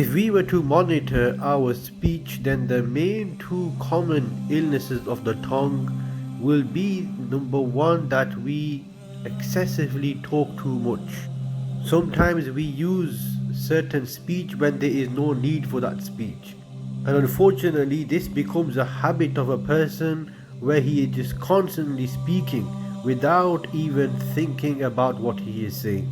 If we were to monitor our speech, then the main two common illnesses of the tongue will be number one, that we excessively talk too much. Sometimes we use certain speech when there is no need for that speech. And unfortunately, this becomes a habit of a person where he is just constantly speaking without even thinking about what he is saying.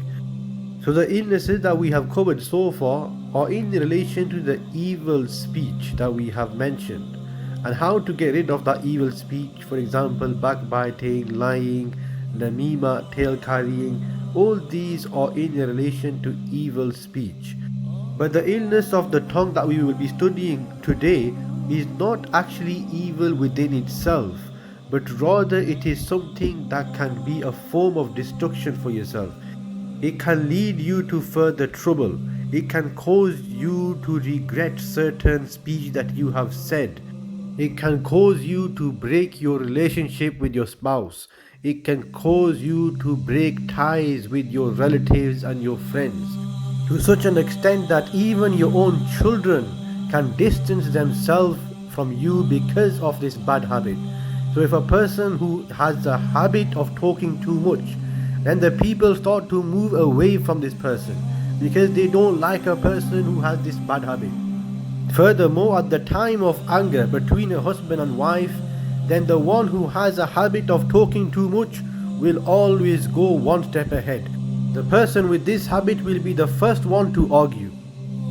So the illnesses that we have covered so far are in relation to the evil speech that we have mentioned, and how to get rid of that evil speech. For example, backbiting, lying, namima, tail carrying, all these are in relation to evil speech. But the illness of the tongue that we will be studying today is not actually evil within itself, but rather it is something that can be a form of destruction for yourself. It can lead you to further trouble. It can cause you to regret certain speech that you have said. It can cause you to break your relationship with your spouse. It can cause you to break ties with your relatives and your friends, to such an extent that even your own children can distance themselves from you because of this bad habit. So if a person who has a habit of talking too much, then the people start to move away from this person because they don't like a person who has this bad habit. Furthermore, at the time of anger between a husband and wife, then the one who has a habit of talking too much will always go one step ahead. The person with this habit will be the first one to argue.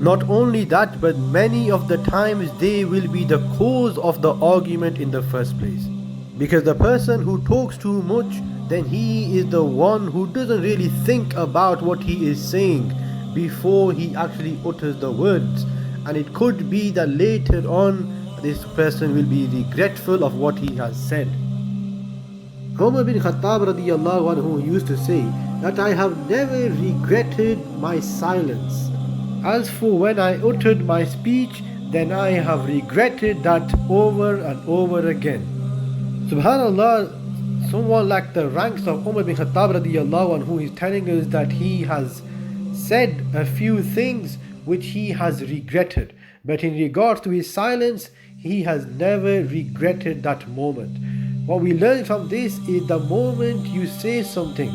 Not only that, but many of the times they will be the cause of the argument in the first place. Because the person who talks too much, then he is the one who doesn't really think about what he is saying before he actually utters the words. And it could be that later on this person will be regretful of what he has said. Umar bin Khattab radiyallahu anhu used to say that I have never regretted my silence. As for when I uttered my speech, then I have regretted that over and over again. Subhanallah, someone like the ranks of Umar bin Khattab radiyallahu anhu is telling us that he has said a few things which he has regretted. But in regards to his silence, he has never regretted that moment. What we learn from this is the moment you say something,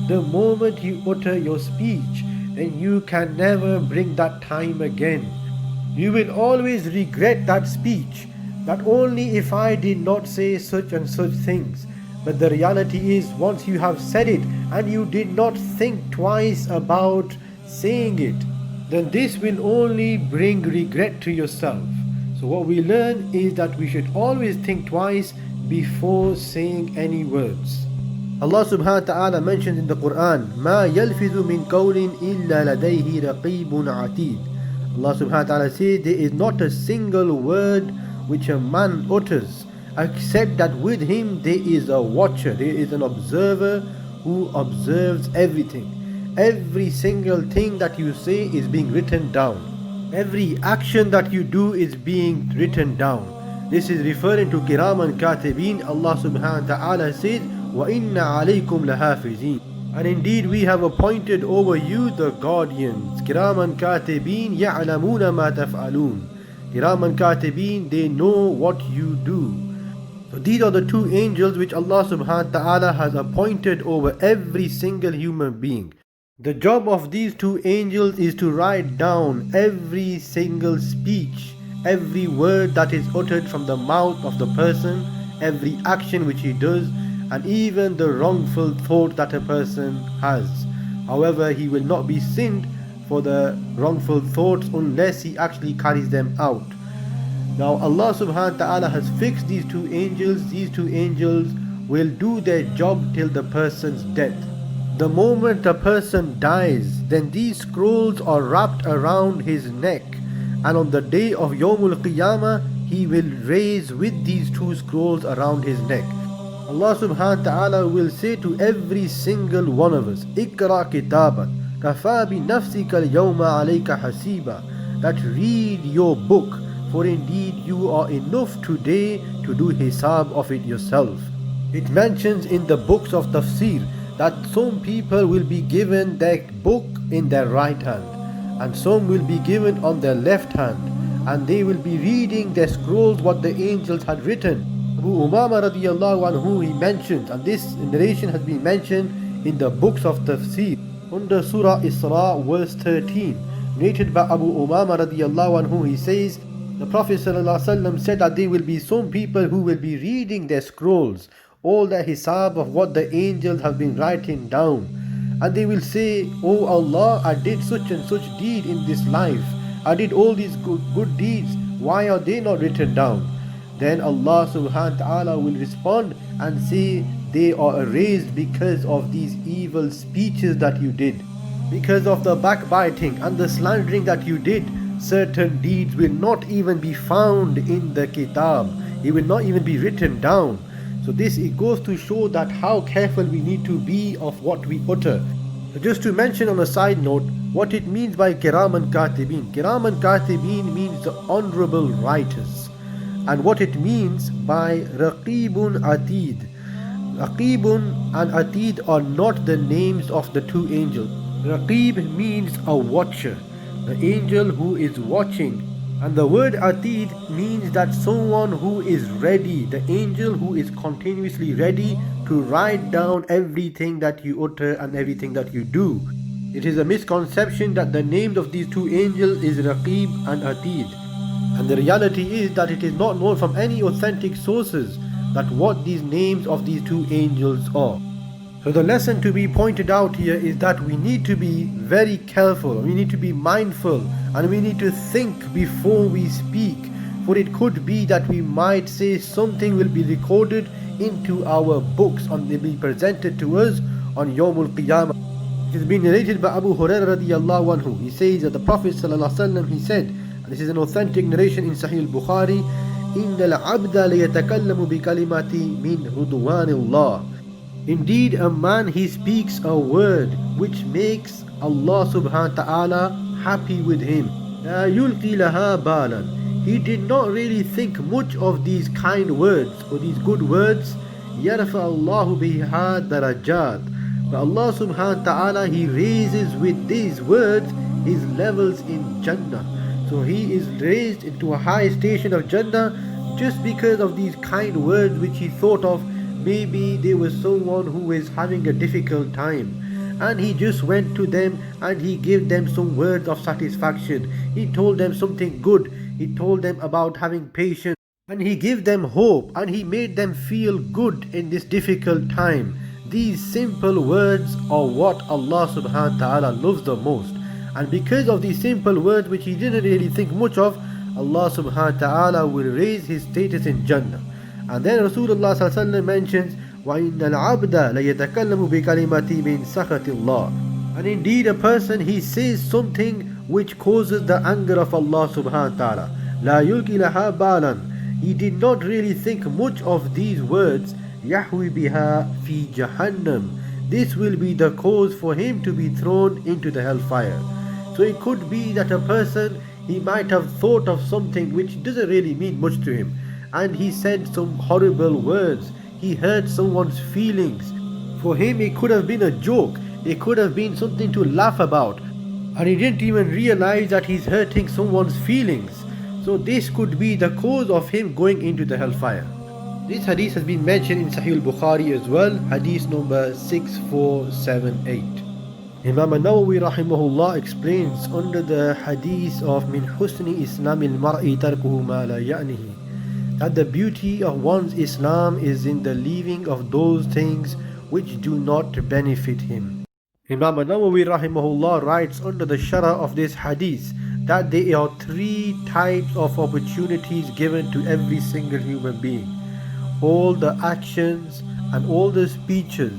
the moment you utter your speech, then you can never bring that time again. You will always regret that speech, that only if I did not say such and such things. But the reality is, once you have said it and you did not think twice about saying it, then this will only bring regret to yourself. So what we learn is that we should always think twice before saying any words. Allah subhanahu wa ta'ala mentions in the Quran, مَا يَلْفِظُ مِنْ قَوْلٍ إِلَّا لَدَيْهِ رَقِيبٌ عَتِيدٌ. Allah subhanahu wa ta'ala says, there is not a single word which a man utters except that with him there is a watcher, there is an observer who observes everything. Every single thing that you say is being written down. Every action that you do is being written down. This is referring to kiraman katibin. Allah subhanahu wa ta'ala says, وَإِنَّ عَلَيْكُمْ لَحَافِظِينَ. And indeed we have appointed over you the guardians. Kiraman katibin يَعْلَمُونَ مَا تَفْعَلُونَ. Kiraman katibin, they know what you do. So these are the two angels which Allah subhanahu wa ta'ala has appointed over every single human being. The job of these two angels is to write down every single speech, every word that is uttered from the mouth of the person, every action which he does, and even the wrongful thought that a person has. However, he will not be sinned for the wrongful thoughts unless he actually carries them out. Now Allah subhanahu wa ta'ala has fixed these two angels. These two angels will do their job till the person's death. The moment a person dies, then these scrolls are wrapped around his neck, and on the day of Yawmul Qiyamah, he will raise with these two scrolls around his neck. Allah subhanahu wa ta'ala will say to every single one of us, Ikra kitabat, kafa bi nafsika al-yawma alayka hasiba, that read your book, for indeed you are enough today to do hisab of it yourself. It mentions in the books of tafsir that some people will be given their book in their right hand, and some will be given on their left hand, and they will be reading their scrolls what the angels had written. Abu Umama radiallahu anhu, he mentions, and this narration has been mentioned in the books of Tafsir, under Surah Isra verse 13, narrated by Abu Umama radiallahu anhu. He says, the Prophet ﷺ said that there will be some people who will be reading their scrolls, all the hisab of what the angels have been writing down. And they will say, "Oh Allah, I did such and such deed in this life. I did all these good deeds. Why are they not written down?" Then Allah subhanahu wa ta'ala will respond and say, they are erased because of these evil speeches that you did. Because of the backbiting and the slandering that you did, certain deeds will not even be found in the kitab. It will not even be written down. So it goes to show that how careful we need to be of what we utter. So just to mention on a side note, what it means by Kiraman Katibin. Kiraman Katibin means the honorable writers. And what it means by Raqibun Atid. Raqibun and Atid are not the names of the two angels. Raqib means a watcher, the angel who is watching. And the word Atid means that someone who is ready, the angel who is continuously ready to write down everything that you utter and everything that you do. It is a misconception that the names of these two angels is Raqib and Atid. And the reality is that it is not known from any authentic sources that what these names of these two angels are. So the lesson to be pointed out here is that we need to be very careful, we need to be mindful, and we need to think before we speak. For it could be that we might say something will be recorded into our books and will be presented to us on Yawmul Qiyamah. It has been narrated by Abu Hurairah radiallahu anhu. He says that the Prophet sallallahu alaihi wasallam, he said, and this is an authentic narration in Sahih al-Bukhari, إِنَّ الْعَبْدَ لَيَتَكَلَّمُ بِكَلِمَةٍ مِّنْ رُضْوَانِ اللَّهِ. Indeed, a man, he speaks a word which makes Allah subhanahu wa ta'ala happy with him. لَا يُلْقِي لَهَا بَالًا. He did not really think much of these kind words or these good words. يَرْفَعَ اللَّهُ بِهَا دَرَجَاتٍ. But Allah subhanahu wa ta'ala, he raises with these words his levels in Jannah. So he is raised into a high station of Jannah just because of these kind words which he thought of. Maybe there was someone who is having a difficult time, and he just went to them and he gave them some words of satisfaction. He told them something good. He told them about having patience, and he gave them hope, and he made them feel good in this difficult time. These simple words are what Allah subhanahu wa ta'ala loves the most. And because of these simple words which he didn't really think much of, Allah subhanahu wa ta'ala will raise his status in Jannah. And then Rasulullah sallallahu alaihi wasallam mentions, وَإِنَّ الْعَبْدَ لَيَتَكَلَّمُ بِكَلِمَةٍ مِّن سَخَطِ اللَّهِ. And indeed a person, he says something which causes the anger of Allah subhanahu wa ta'ala. لَا يُلْقِي لَهَا بَالًا. He did not really think much of these words. يَحْوِي بِهَا فِي جَهَنَّمٍ. This will be the cause for him to be thrown into the hellfire. So it could be that a person, he might have thought of something which doesn't really mean much to him, and he said some horrible words. He hurt someone's feelings. For him it could have been a joke, it could have been something to laugh about, and he didn't even realize that he's hurting someone's feelings. So this could be the cause of him going into the hellfire. This hadith has been mentioned in Sahih al-Bukhari as well, hadith number 6478. Imam al-Nawawi rahimahullah explains under the hadith of Min Husni Islam al-Mar'i tarkuhu ma la ya'nihi, that the beauty of one's Islam is in the leaving of those things which do not benefit him. Imam al-Nawawi rahimahullah writes under the shara of this hadith that there are three types of opportunities given to every single human being. All the actions and all the speeches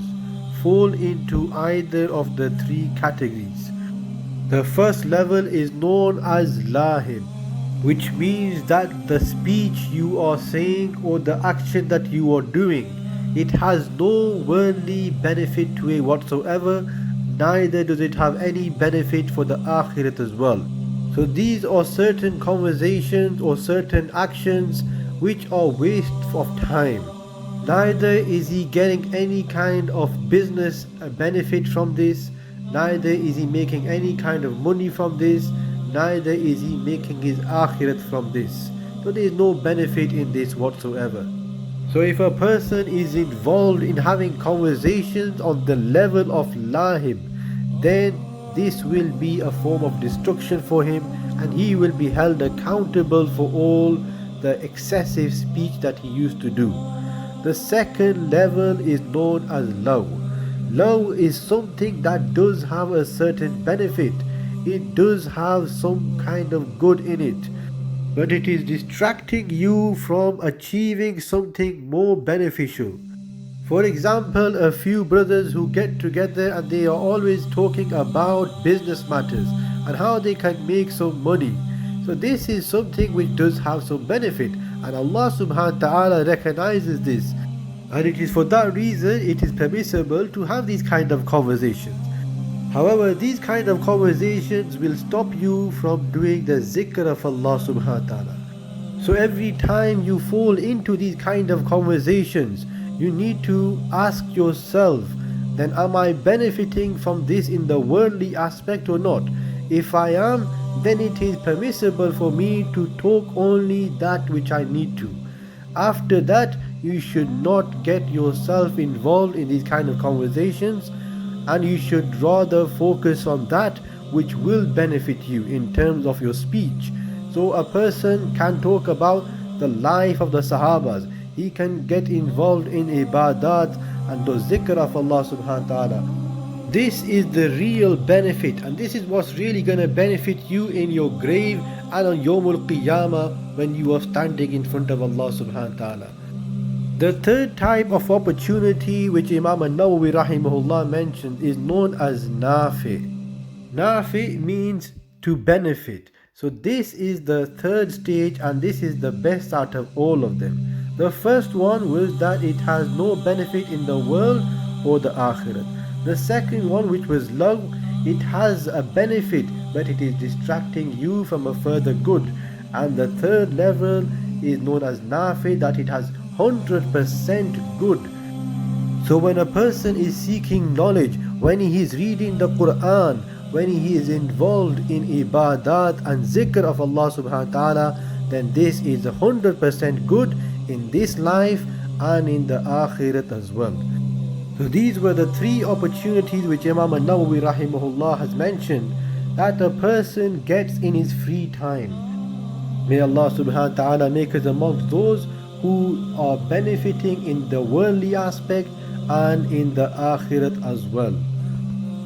fall into either of the three categories. The first level is known as lahib, which means that the speech you are saying or the action that you are doing, it has no worldly benefit to it whatsoever, neither does it have any benefit for the akhirat as well. So these are certain conversations or certain actions which are waste of time. Neither is he getting any kind of business benefit from this, neither is he making any kind of money from this, neither is he making his akhirat from this. So there is no benefit in this whatsoever. So if a person is involved in having conversations on the level of lahib, then this will be a form of destruction for him, and he will be held accountable for all the excessive speech that he used to do. The second level is known as love. Love is something that does have a certain benefit. It does have some kind of good in it, but it is distracting you from achieving something more beneficial. For example, a few brothers who get together and they are always talking about business matters and how they can make some money. So this is something which does have some benefit, and Allah subhanahu wa ta'ala recognizes this. And it is for that reason it is permissible to have these kind of conversations. However, these kind of conversations will stop you from doing the zikr of Allah subhanahu wa ta'ala. So every time you fall into these kind of conversations, you need to ask yourself, then am I benefiting from this in the worldly aspect or not? If I am, then it is permissible for me to talk only that which I need to. After that, you should not get yourself involved in these kind of conversations, and you should rather focus on that which will benefit you in terms of your speech. So a person can talk about the life of the Sahabas, he can get involved in ibadat and the zikr of Allah subhanahu wa ta'ala. This is the real benefit, and this is what's really going to benefit you in your grave and on Yawmul Qiyamah when you are standing in front of Allah subhanahu wa ta'ala. The third type of opportunity which Imam al-Nawawi rahimahullah mentioned is known as nafi. Nafi means to benefit. So this is the third stage, and this is the best out of all of them. The first one was that it has no benefit in the world or the akhirat. The second one, which was love, it has a benefit but it is distracting you from a further good. And the third level is known as nafi, that it has 100% good. So when a person is seeking knowledge, when he is reading the Quran, when he is involved in ibadat and zikr of Allah subhanahu wa ta'ala, then this is 100% good in this life and in the akhirat as well. So these were the three opportunities which Imam al-Nawawi rahimahullah has mentioned that a person gets in his free time. May Allah subhanahu wa ta'ala make us amongst those who are benefiting in the worldly aspect and in the akhirat as well.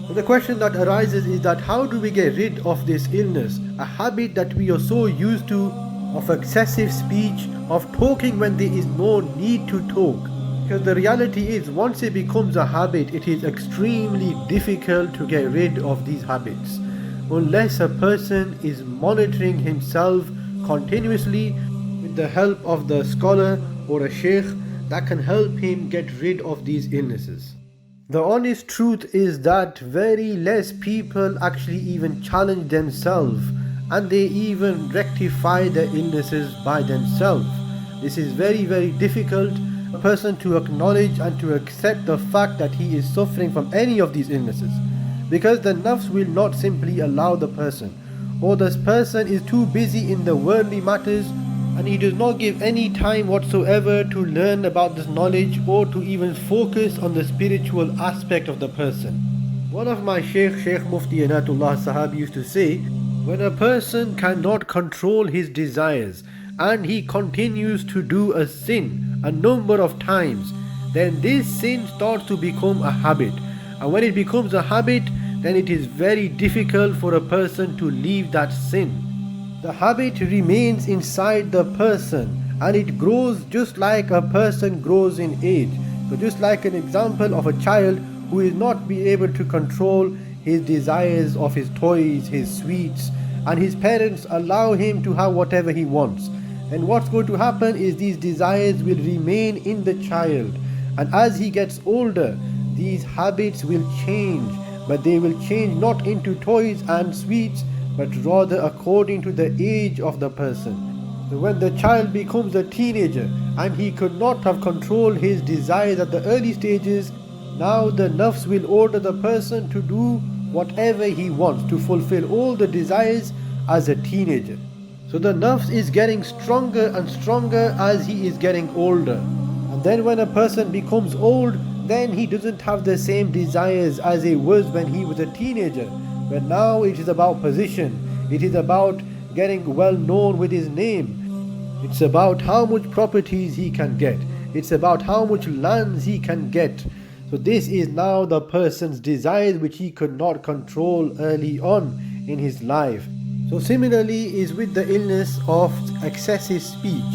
So the question that arises is that how do we get rid of this illness, a habit that we are so used to of excessive speech, of talking when there is no need to talk? Because the reality is, once it becomes a habit, it is extremely difficult to get rid of these habits unless a person is monitoring himself continuously with the help of the scholar or a sheikh that can help him get rid of these illnesses. The honest truth is that very less people actually even challenge themselves, and they even rectify the illnesses by themselves. This is very, very difficult a person to acknowledge and to accept the fact that he is suffering from any of these illnesses, because the nafs will not simply allow the person, or this person is too busy in the worldly matters and he does not give any time whatsoever to learn about this knowledge or to even focus on the spiritual aspect of the person. One of my Sheikh Mufti Anatullah Sahab used to say, when a person cannot control his desires and he continues to do a sin a number of times, then this sin starts to become a habit. And when it becomes a habit, then it is very difficult for a person to leave that sin. The habit remains inside the person and it grows just like a person grows in age. So just like an example of a child who is not be able to control his desires of his toys, his sweets, and his parents allow him to have whatever he wants. And what's going to happen is these desires will remain in the child, and as he gets older, these habits will change, but they will change not into toys and sweets, but rather according to the age of the person. So when the child becomes a teenager and he could not have controlled his desires at the early stages, now the nafs will order the person to do whatever he wants, to fulfill all the desires as a teenager. So the nafs is getting stronger and stronger as he is getting older. And then when a person becomes old, then he doesn't have the same desires as he was when he was a teenager. But now it is about position. It is about getting well known with his name. It's about how much properties he can get. It's about how much lands he can get. So this is now the person's desires which he could not control early on in his life. So similarly is with the illness of excessive speech.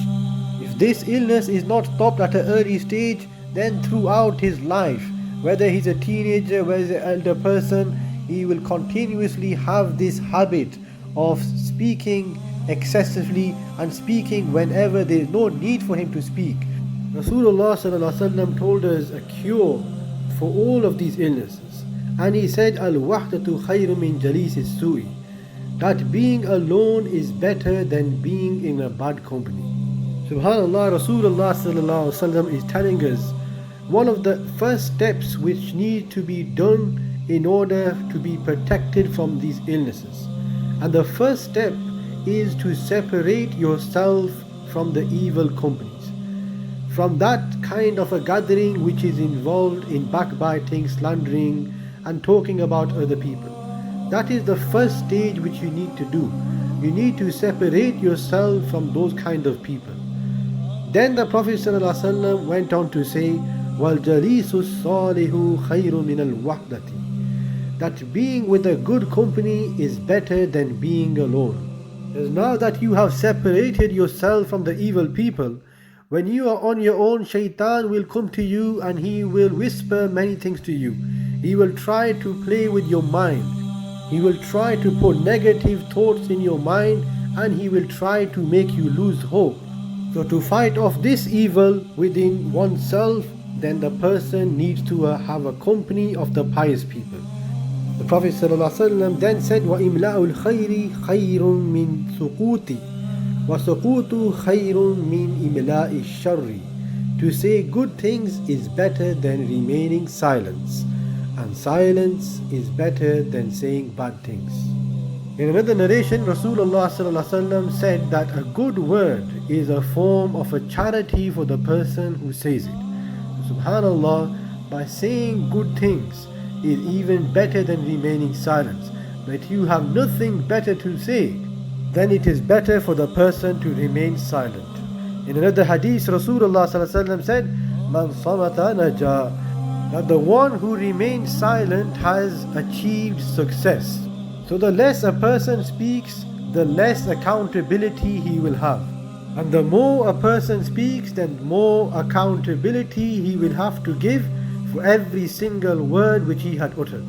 If this illness is not stopped at an early stage, then throughout his life, whether he's a teenager, whether he's an elder person, he will continuously have this habit of speaking excessively and speaking whenever there is no need for him to speak. Rasulullah ﷺ told us a cure for all of these illnesses, and he said, Al-wahdatu khayru min jalisi su'i, that being alone is better than being in a bad company. Subhanallah, Rasulullah ﷺ is telling us one of the first steps which need to be done in order to be protected from these illnesses. And the first step is to separate yourself from the evil companies, from that kind of a gathering which is involved in backbiting, slandering and talking about other people. That is the first stage which you need to do. You need to separate yourself from those kind of people. Then the Prophet ﷺ went on to say, وَالْجَلِيسُ الصَّالِحُ خَيْرٌ مِنَ الْوَحْدَةِ, that being with a good company is better than being alone. Because now that you have separated yourself from the evil people, when you are on your own, shaitan will come to you and he will whisper many things to you. He will try to play with your mind. He will try to put negative thoughts in your mind, and he will try to make you lose hope. So to fight off this evil within oneself, then the person needs to have a company of the pious people. The Prophet ﷺ then said, وَإِمْلَاءُ الْخَيْرِ خَيْرٌ مِّن سُقُوتِ وَسُقُوتُ خَيْرٌ مِّنْ إِمْلَاءِ الشَّرِّ. To say good things is better than remaining silence, and silence is better than saying bad things. In another narration, Rasulullah ﷺ said that a good word is a form of a charity for the person who says it. Subhanallah, by saying good things is even better than remaining silent. But you have nothing better to say, then it is better for the person to remain silent. In another hadith, Rasulullah ﷺ said, Man samata naja, that the one who remains silent has achieved success. So the less a person speaks, the less accountability he will have. And the more a person speaks, then more accountability he will have to give for every single word which he had uttered.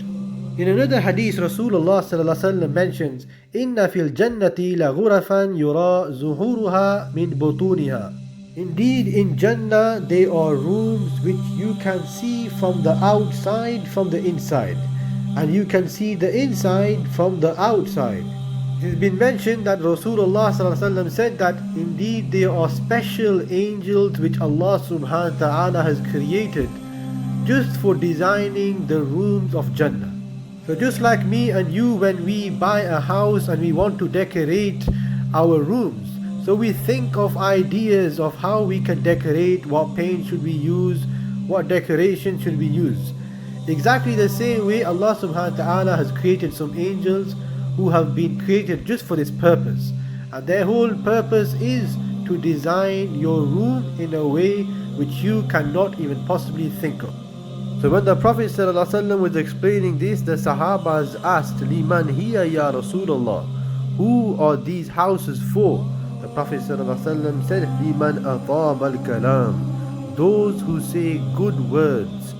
In another hadith, Rasulullah ﷺ mentions, Inna fil jannati la ghurafan yura zuhuruha min butuniha. Indeed, in Jannah there are rooms which you can see from the outside, from the inside, and you can see the inside from the outside. It has been mentioned that Rasulullah ﷺ said that indeed there are special angels which Allah subhanahu wa ta'ala has created just for designing the rooms of Jannah. So just like me and you, when we buy a house and we want to decorate our rooms, so we think of ideas of how we can decorate, what paint should we use, what decoration should we use. Exactly the same way Allah subhanahu wa ta'ala has created some angels who have been created just for this purpose. And their whole purpose is to design your room in a way which you cannot even possibly think of. So when the Prophet ﷺ was explaining this, the Sahabas asked, Liman hiya ya Rasulullah, who are these houses for? The Prophet ﷺ said, Liman atab al-kalam, those who say good words.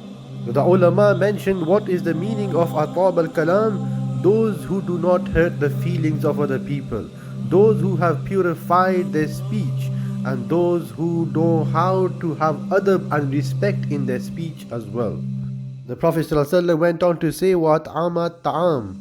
So the ulama mentioned what is the meaning of atab al-kalam? Those who do not hurt the feelings of other people, those who have purified their speech, and those who know how to have adab and respect in their speech as well. The Prophet ﷺ went on to say, وَأَطْعَمَ الطَّعَامِ,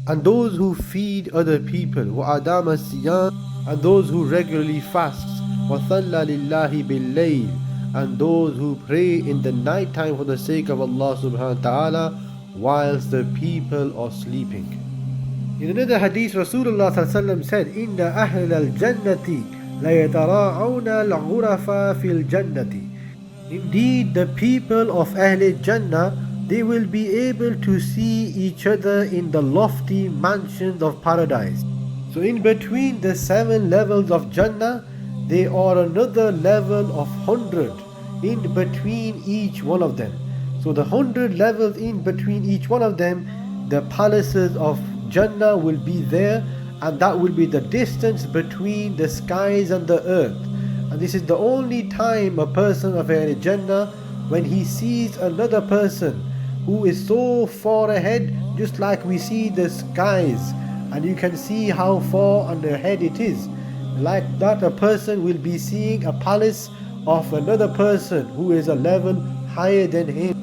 and those who feed other people, وَأَدَامَ الصِّيَامِ, and those who regularly fasts, وَصَلَّى لِلَّهِ بِاللَّيْلِ, and those who pray in the night time for the sake of Allah subhanahu wa ta'ala, whilst the people are sleeping. In another hadith, Rasulullah said, Inna ahl al-jannati la yatara'awna al-ghurafa fil jannati. Indeed, the people of Ahl Jannah, they will be able to see each other in the lofty mansions of paradise. So in between the 7 levels of Jannah, there are another level of 100 in between each one of them. So the 100 levels in between each one of them, the palaces of Jannah will be there, and that will be the distance between the skies and the earth. And this is the only time a person of Jannah, when he sees another person who is so far ahead, just like we see the skies, and you can see how far ahead it is. Like that, a person will be seeing a palace of another person who is a level higher than him.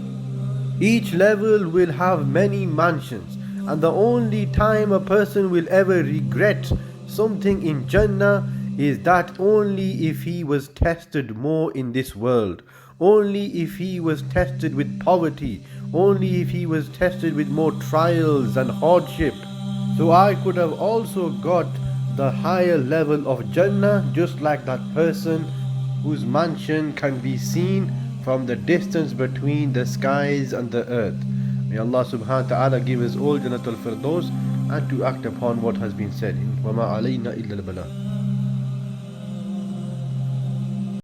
Each level will have many mansions, and the only time a person will ever regret something in Jannah is that only if he was tested more in this world, only if he was tested with poverty, only if he was tested with more trials and hardship. So I could have also got the higher level of Jannah, just like that person whose mansion can be seen from the distance between the skies and the earth. May Allah subhanahu wa ta'ala give us all Jannatul Firdaus and to act upon what has been said. وَمَا عَلَيْنَا إِلَّا الْبَلَاغُ.